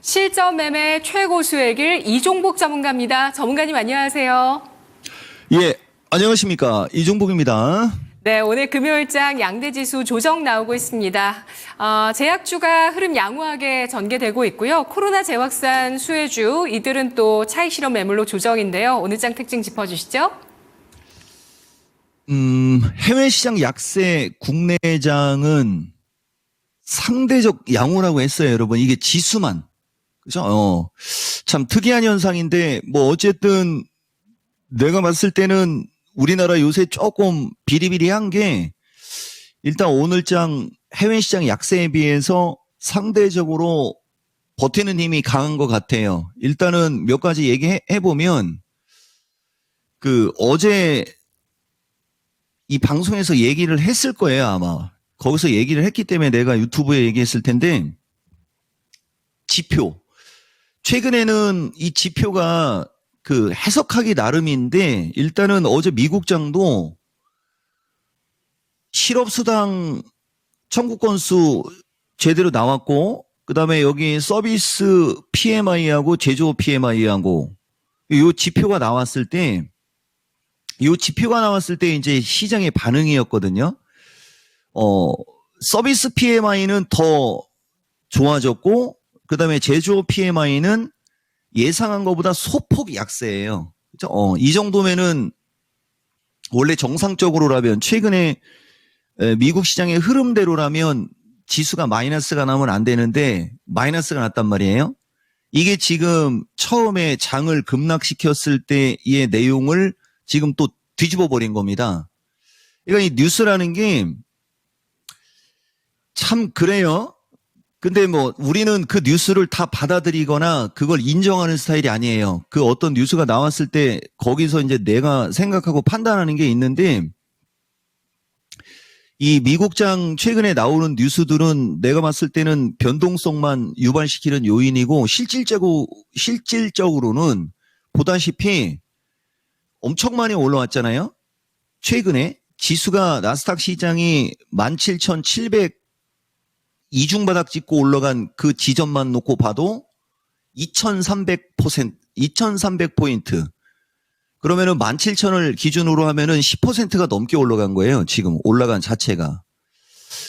실전 매매 최고 수의 길 이종복 전문가입니다. 전문가님 안녕하세요. 예, 안녕하십니까. 이종복입니다. 네, 오늘 금요일장 양대지수 조정 나오고 있습니다. 제약주가 흐름 양호하게 전개되고 있고요. 코로나 재확산 수혜주, 이들은 또 차익 실현 매물로 조정인데요. 오늘 장 특징 짚어주시죠. 해외 시장 약세, 국내장은 상대적 양호라고 했어요, 여러분. 이게 지수만. 그죠? 참 특이한 현상인데, 뭐, 어쨌든, 내가 봤을 때는 우리나라 요새 조금 비리비리한 게, 일단 오늘장 해외 시장 약세에 비해서 상대적으로 버티는 힘이 강한 것 같아요. 일단은 몇 가지 얘기해보면, 어제 이 방송에서 얘기를 했을 거예요, 아마. 거기서 얘기를 했기 때문에 내가 유튜브에 얘기했을 텐데, 지표. 최근에는 이 지표가 해석하기 나름인데, 일단은 어제 미국장도 실업수당 청구 건수 제대로 나왔고, 그 다음에 여기 서비스 PMI하고 제조업 PMI하고, 이 지표가 나왔을 때, 이제 시장의 반응이었거든요. 서비스 PMI는 더 좋아졌고, 그 다음에 제조업 PMI는 예상한 것보다 소폭 약세예요. 그죠? 이 정도면은 원래 정상적으로라면 최근에 미국 시장의 흐름대로라면 지수가 마이너스가 나면 안 되는데 마이너스가 났단 말이에요. 이게 지금 처음에 장을 급락시켰을 때의 내용을 지금 또 뒤집어 버린 겁니다. 그러니까 이 뉴스라는 게 참 그래요. 근데 뭐 우리는 그 뉴스를 다 받아들이거나 그걸 인정하는 스타일이 아니에요. 그 어떤 뉴스가 나왔을 때 거기서 이제 내가 생각하고 판단하는 게 있는데, 이 미국장 최근에 나오는 뉴스들은 내가 봤을 때는 변동성만 유발시키는 요인이고, 실질적으로는 보다시피 엄청 많이 올라왔잖아요. 최근에 지수가 나스닥 시장이 17,700 이중바닥 찍고 올라간 그 지점만 놓고 봐도 2,300포인트. 그러면은 17,000을 기준으로 하면은 10%가 넘게 올라간 거예요. 지금 올라간 자체가.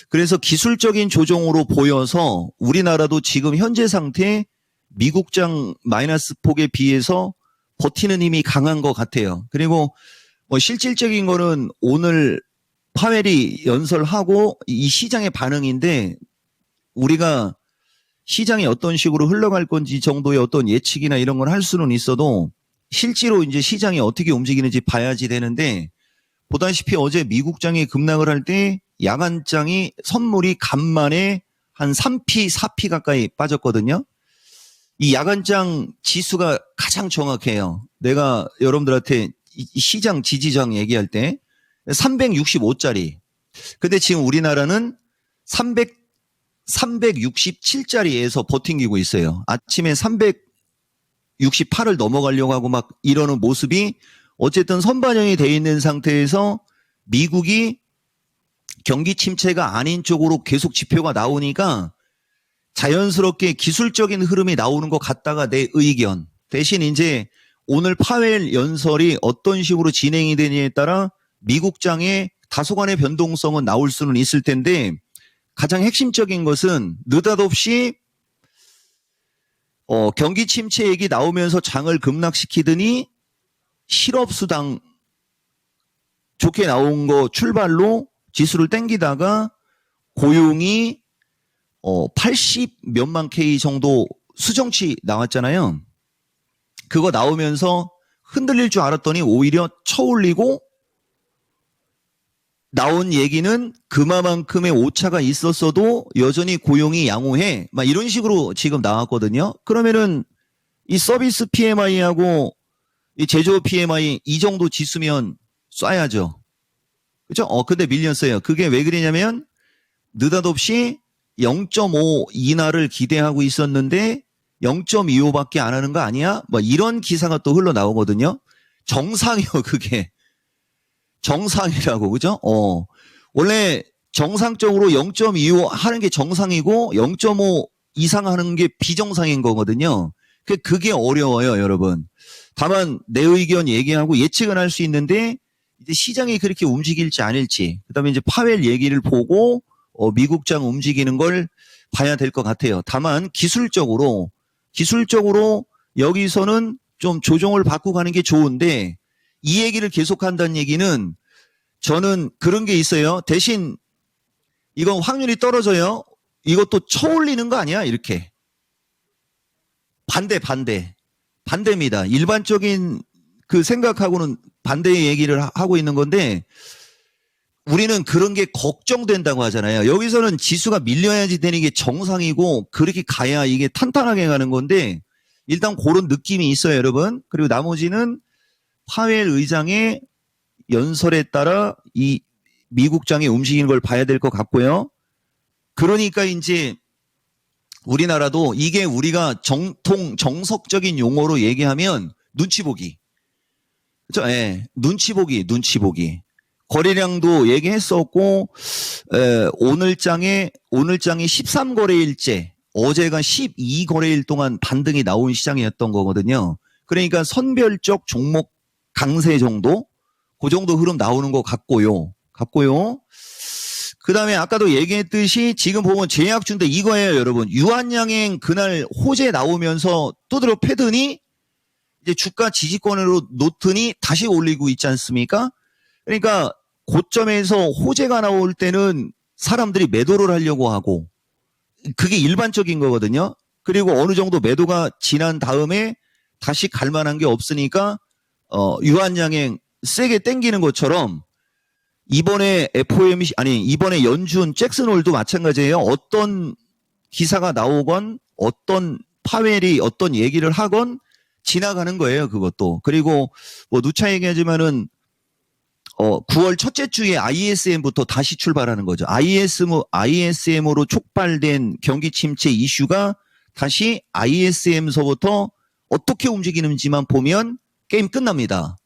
그래서 기술적인 조정으로 보여서 우리나라도 지금 현재 상태 미국장 마이너스 폭에 비해서 버티는 힘이 강한 것 같아요. 그리고 뭐 실질적인 거는 오늘 파웰이 연설하고 이 시장의 반응인데, 우리가 시장이 어떤 식으로 흘러갈 건지 정도의 어떤 예측이나 이런 걸 할 수는 있어도 실제로 이제 시장이 어떻게 움직이는지 봐야지 되는데, 보다시피 어제 미국장이 급락을 할 때 야간장이 선물이 간만에 한 3P, 4P 가까이 빠졌거든요. 이 야간장 지수가 가장 정확해요. 내가 여러분들한테 이 시장 지지장 얘기할 때 365짜리. 근데 지금 우리나라는 367짜리에서 버팅기고 있어요. 아침에 368을 넘어가려고 하고 막 이러는 모습이 어쨌든 선반영이 돼 있는 상태에서 미국이 경기 침체가 아닌 쪽으로 계속 지표가 나오니까 자연스럽게 기술적인 흐름이 나오는 것 같다가 내 의견. 대신 이제 오늘 파웰 연설이 어떤 식으로 진행이 되느냐에 따라 미국장의 다소간의 변동성은 나올 수는 있을 텐데, 가장 핵심적인 것은 느닷없이 경기 침체 얘기 나오면서 장을 급락시키더니 실업수당 좋게 나온 거 출발로 지수를 땡기다가 고용이 80 몇만 K 정도 수정치 나왔잖아요. 그거 나오면서 흔들릴 줄 알았더니 오히려 쳐올리고, 나온 얘기는 그만큼의 오차가 있었어도 여전히 고용이 양호해. 막 이런 식으로 지금 나왔거든요. 그러면은 이 서비스 PMI하고 이 제조업 PMI 이 정도 지수면 쏴야죠. 그죠? 근데 밀렸어요. 그게 왜 그러냐면 느닷없이 0.5 인하를 기대하고 있었는데 0.25밖에 안 하는 거 아니야? 뭐 이런 기사가 또 흘러나오거든요. 정상이요, 그게. 정상이라고, 그죠? 원래 정상적으로 0.25 하는 게 정상이고 0.5 이상하는 게 비정상인 거거든요. 그게 어려워요, 여러분. 다만 내 의견 얘기하고 예측은 할 수 있는데 이제 시장이 그렇게 움직일지 아닐지, 그다음에 이제 파웰 얘기를 보고 미국장 움직이는 걸 봐야 될 것 같아요. 다만 기술적으로 여기서는 좀 조정을 받고 가는 게 좋은데, 이 얘기를 계속한다는 얘기는 저는 그런 게 있어요. 대신 이건 확률이 떨어져요. 이것도 쳐올리는 거 아니야? 이렇게. 반대입니다. 일반적인 그 생각하고는 반대의 얘기를 하고 있는 건데, 우리는 그런 게 걱정된다고 하잖아요. 여기서는 지수가 밀려야지 되는 게 정상이고, 그렇게 가야 이게 탄탄하게 가는 건데, 일단 그런 느낌이 있어요, 여러분. 그리고 나머지는 파웰 의장의 연설에 따라 이 미국장이 움직이는 걸 봐야 될 것 같고요. 그러니까 이제 우리나라도 이게 우리가 정석적인 용어로 얘기하면 눈치 보기. 그렇죠? 예, 눈치 보기. 거래량도 얘기했었고, 오늘장이 13거래일째, 어제가 12거래일 동안 반등이 나온 시장이었던 거거든요. 그러니까 선별적 종목 강세 정도, 그 정도 흐름 나오는 것 같고요. 그 다음에 아까도 얘기했듯이 지금 보면 제약주인데 이거예요, 여러분. 유한양행 그날 호재 나오면서 두드려 패더니 이제 주가 지지권으로 놓더니 다시 올리고 있지 않습니까? 그러니까 고점에서 호재가 나올 때는 사람들이 매도를 하려고 하고, 그게 일반적인 거거든요. 그리고 어느 정도 매도가 지난 다음에 다시 갈 만한 게 없으니까 유한양행 세게 땡기는 것처럼, 이번에 이번에 연준 잭슨홀도 마찬가지예요. 어떤 기사가 나오건 어떤 파웰이 어떤 얘기를 하건 지나가는 거예요, 그것도. 그리고 뭐 누차 얘기하지만은 9월 첫째 주에 ISM부터 다시 출발하는 거죠. ISM으로 촉발된 경기 침체 이슈가 다시 ISM서부터 어떻게 움직이는지만 보면 게임 끝납니다.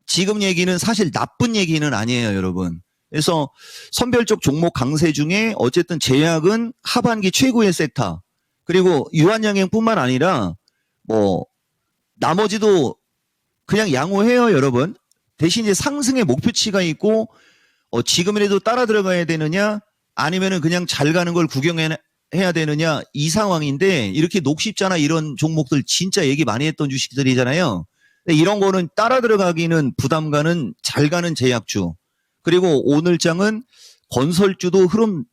지금 얘기는 사실 나쁜 얘기는 아니에요, 여러분. 그래서 선별적 종목 강세 중에 어쨌든 제약은 하반기 최고의 섹터, 그리고 유한양행뿐만 아니라 뭐 나머지도 그냥 양호해요, 여러분. 대신 이제 상승의 목표치가 있고, 지금이라도 따라 들어가야 되느냐, 아니면은 그냥 잘 가는 걸 구경해야 되느냐, 이 상황인데, 이렇게 녹십자나 이런 종목들 진짜 얘기 많이 했던 주식들이잖아요. 이런 거는 따라 들어가기는 부담 가는 잘 가는 제약주. 그리고 오늘장은 건설주도 흐름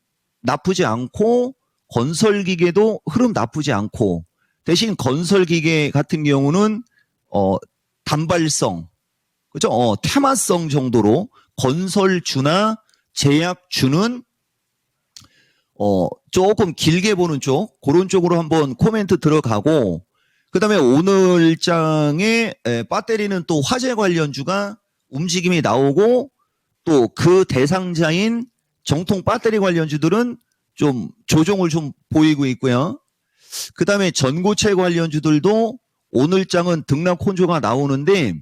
나쁘지 않고, 건설기계도 흐름 나쁘지 않고, 대신 건설기계 같은 경우는 단발성, 그죠? 테마성 정도로 건설주나 제약주는 조금 길게 보는 쪽, 그런 쪽으로 한번 코멘트 들어가고, 그 다음에 오늘장에 배터리는 또 화재 관련주가 움직임이 나오고, 또 그 대상자인 정통 배터리 관련주들은 좀 조정을 좀 보이고 있고요. 그 다음에 전고체 관련주들도 오늘장은 등락 혼조가 나오는데,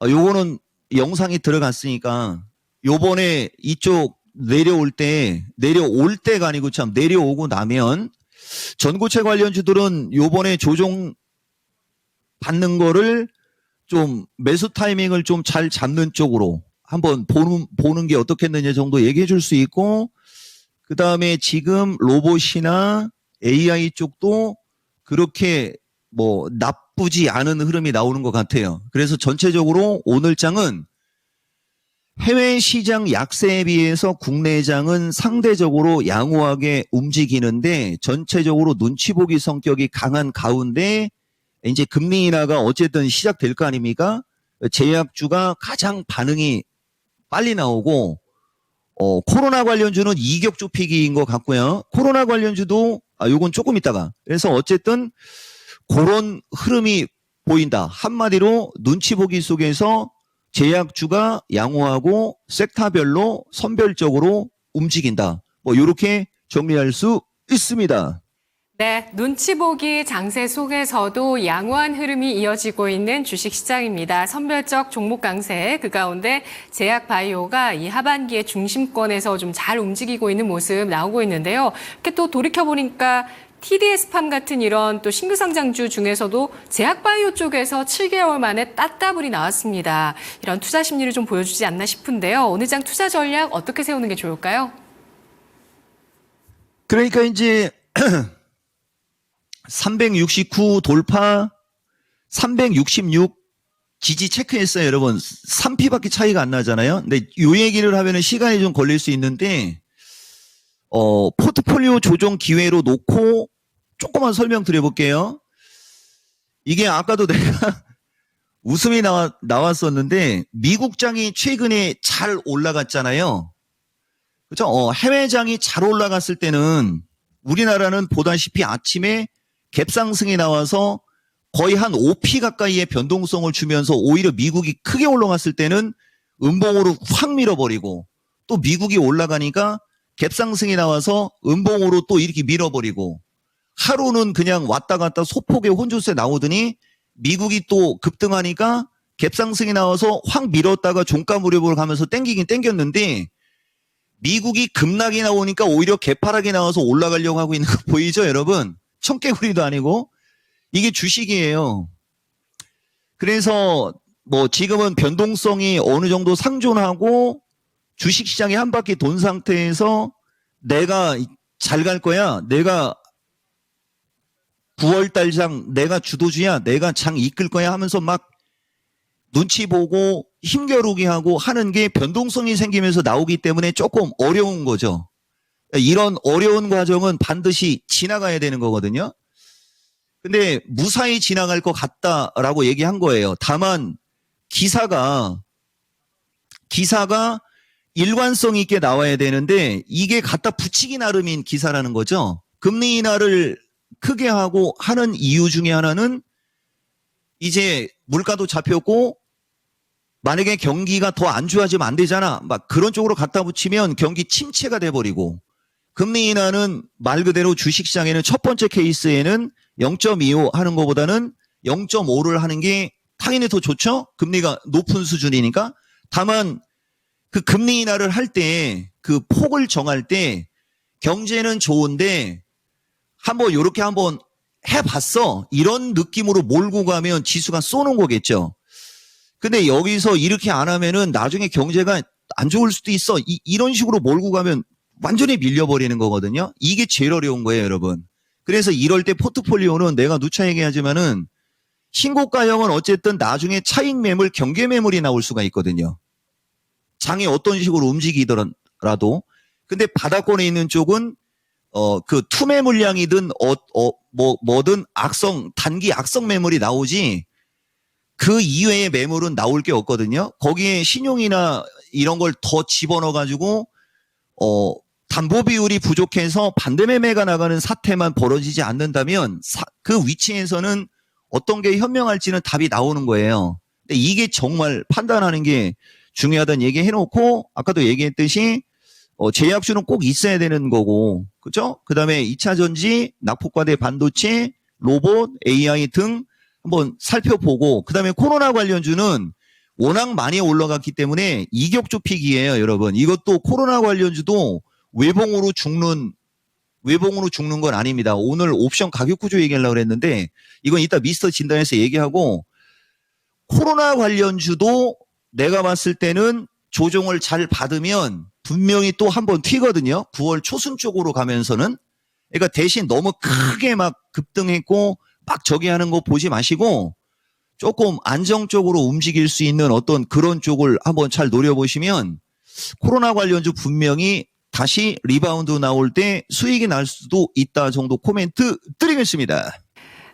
요거는 영상이 들어갔으니까 요번에 이쪽 내려올 때가 아니고 참 내려오고 나면 전고체 관련주들은 요번에 조정 받는 거를 좀 매수 타이밍을 좀 잘 잡는 쪽으로 한번 보는 게 어떻겠느냐 정도 얘기해 줄 수 있고, 그 다음에 지금 로봇이나 AI 쪽도 그렇게 뭐 나쁘지 않은 흐름이 나오는 것 같아요. 그래서 전체적으로 오늘장은 해외 시장 약세에 비해서 국내장은 상대적으로 양호하게 움직이는데, 전체적으로 눈치 보기 성격이 강한 가운데 이제 금리 인하가 어쨌든 시작될 거 아닙니까? 제약주가 가장 반응이 빨리 나오고, 코로나 관련주는 이격 좁히기인 것 같고요. 코로나 관련주도 요건 조금 있다가. 그래서 어쨌든 그런 흐름이 보인다. 한마디로 눈치 보기 속에서 제약주가 양호하고 섹터별로 선별적으로 움직인다. 뭐 이렇게 정리할 수 있습니다. 네, 눈치 보기 장세 속에서도 양호한 흐름이 이어지고 있는 주식시장입니다. 선별적 종목 강세, 그 가운데 제약바이오가 이 하반기에 중심권에서 좀 잘 움직이고 있는 모습 나오고 있는데요. 이렇게 또 돌이켜보니까 TDS팜 같은 이런 또 신규 상장주 중에서도 제약바이오 쪽에서 7개월 만에 따따블이 나왔습니다. 이런 투자 심리를 좀 보여주지 않나 싶은데요. 오늘 장 투자 전략 어떻게 세우는 게 좋을까요? 그러니까 이제 369 돌파, 366 지지 체크했어요, 여러분. 3피밖에 차이가 안 나잖아요. 근데 요 얘기를 하면은 시간이 좀 걸릴 수 있는데, 포트폴리오 조정 기회로 놓고 조금만 설명드려볼게요. 이게 아까도 내가 웃음이 나왔었는데, 미국장이 최근에 잘 올라갔잖아요. 그죠? 해외장이 잘 올라갔을 때는 우리나라는 보다시피 아침에 갭상승이 나와서 거의 한 5p 가까이의 변동성을 주면서 오히려 미국이 크게 올라갔을 때는 음봉으로 확 밀어버리고 또 미국이 올라가니까 갭상승이 나와서 음봉으로 또 이렇게 밀어버리고 하루는 그냥 왔다 갔다 소폭의 혼조세 나오더니 미국이 또 급등하니까 갭상승이 나와서 확 밀었다가 종가 무렵으로 가면서 땡기긴 땡겼는데 미국이 급락이 나오니까 오히려 개파락이 나와서 올라가려고 하고 있는 거 보이죠, 여러분? 청개구리도 아니고 이게 주식이에요. 그래서 뭐 지금은 변동성이 어느 정도 상존하고 주식시장에 한 바퀴 돈 상태에서 내가 잘 갈 거야. 내가 9월달 장 내가 주도주야. 내가 장 이끌 거야 하면서 막 눈치 보고 힘겨루기 하고 하는 게 변동성이 생기면서 나오기 때문에 조금 어려운 거죠. 이런 어려운 과정은 반드시 지나가야 되는 거거든요. 근데 무사히 지나갈 것 같다라고 얘기한 거예요. 다만 기사가 일관성 있게 나와야 되는데 이게 갖다 붙이기 나름인 기사라는 거죠. 금리 인하를 크게 하고 하는 이유 중에 하나는 이제 물가도 잡혔고 만약에 경기가 더 안 좋아지면 안 되잖아. 막 그런 쪽으로 갖다 붙이면 경기 침체가 돼버리고 금리 인하는 말 그대로 주식시장에는 첫 번째 케이스에는 0.25 하는 것보다는 0.5를 하는 게 당연히 더 좋죠. 금리가 높은 수준이니까. 다만 그 금리 인하를 할 때 그 폭을 정할 때 경제는 좋은데 한번 요렇게 한번 해봤어. 이런 느낌으로 몰고 가면 지수가 쏘는 거겠죠. 근데 여기서 이렇게 안 하면은 나중에 경제가 안 좋을 수도 있어. 이런 식으로 몰고 가면 완전히 밀려버리는 거거든요. 이게 제일 어려운 거예요, 여러분. 그래서 이럴 때 포트폴리오는 내가 누차 얘기하지만은 신고가형은 어쨌든 나중에 차익 매물, 경계 매물이 나올 수가 있거든요. 장이 어떤 식으로 움직이더라도. 근데 바닥권에 있는 쪽은 그 투매 물량이든 뭐든 단기 악성 매물이 나오지 그 이외의 매물은 나올 게 없거든요. 거기에 신용이나 이런 걸 더 집어넣어 가지고 담보 비율이 부족해서 반대 매매가 나가는 사태만 벌어지지 않는다면 그 위치에서는 어떤 게 현명할지는 답이 나오는 거예요. 근데 이게 정말 판단하는 게 중요하다는 얘기 해놓고 아까도 얘기했듯이 제약주는 꼭 있어야 되는 거고, 그죠? 그 다음에 2차 전지, 낙폭과대 반도체, 로봇, AI 등 한번 살펴보고, 그 다음에 코로나 관련주는 워낙 많이 올라갔기 때문에 이격주 픽이에요, 여러분. 이것도 코로나 관련주도 외봉으로 죽는 건 아닙니다. 오늘 옵션 가격 구조 얘기하려고 그랬는데, 이건 이따 미스터 진단에서 얘기하고, 코로나 관련주도 내가 봤을 때는 조정을 잘 받으면 분명히 또 한번 튀거든요. 9월 초순 쪽으로 가면서는. 그러니까 대신 너무 크게 막 급등했고 막 저기 하는 거 보지 마시고 조금 안정적으로 움직일 수 있는 어떤 그런 쪽을 한번 잘 노려보시면 코로나 관련주 분명히 다시 리바운드 나올 때 수익이 날 수도 있다 정도 코멘트 드리겠습니다.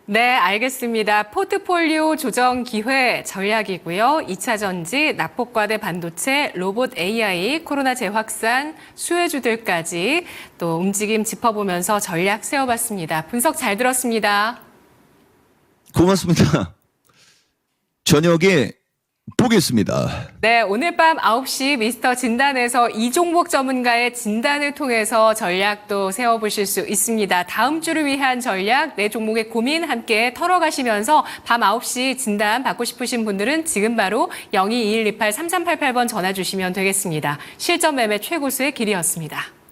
네, 알겠습니다. 포트폴리오 조정 기회 전략이고요. 2차 전지, 낙폭과대 반도체, 로봇 AI, 코로나 재확산, 수혜주들까지 또 움직임 짚어보면서 전략 세워봤습니다. 분석 잘 들었습니다. 고맙습니다. 저녁에 보겠습니다. 네, 오늘 밤 9시 미스터 진단에서 이종목 전문가의 진단을 통해서 전략도 세워보실 수 있습니다. 다음 주를 위한 전략, 내 종목의 고민 함께 털어가시면서 밤 9시 진단 받고 싶으신 분들은 지금 바로 022128-3388번 전화 주시면 되겠습니다. 실전 매매 최고수의 길이었습니다.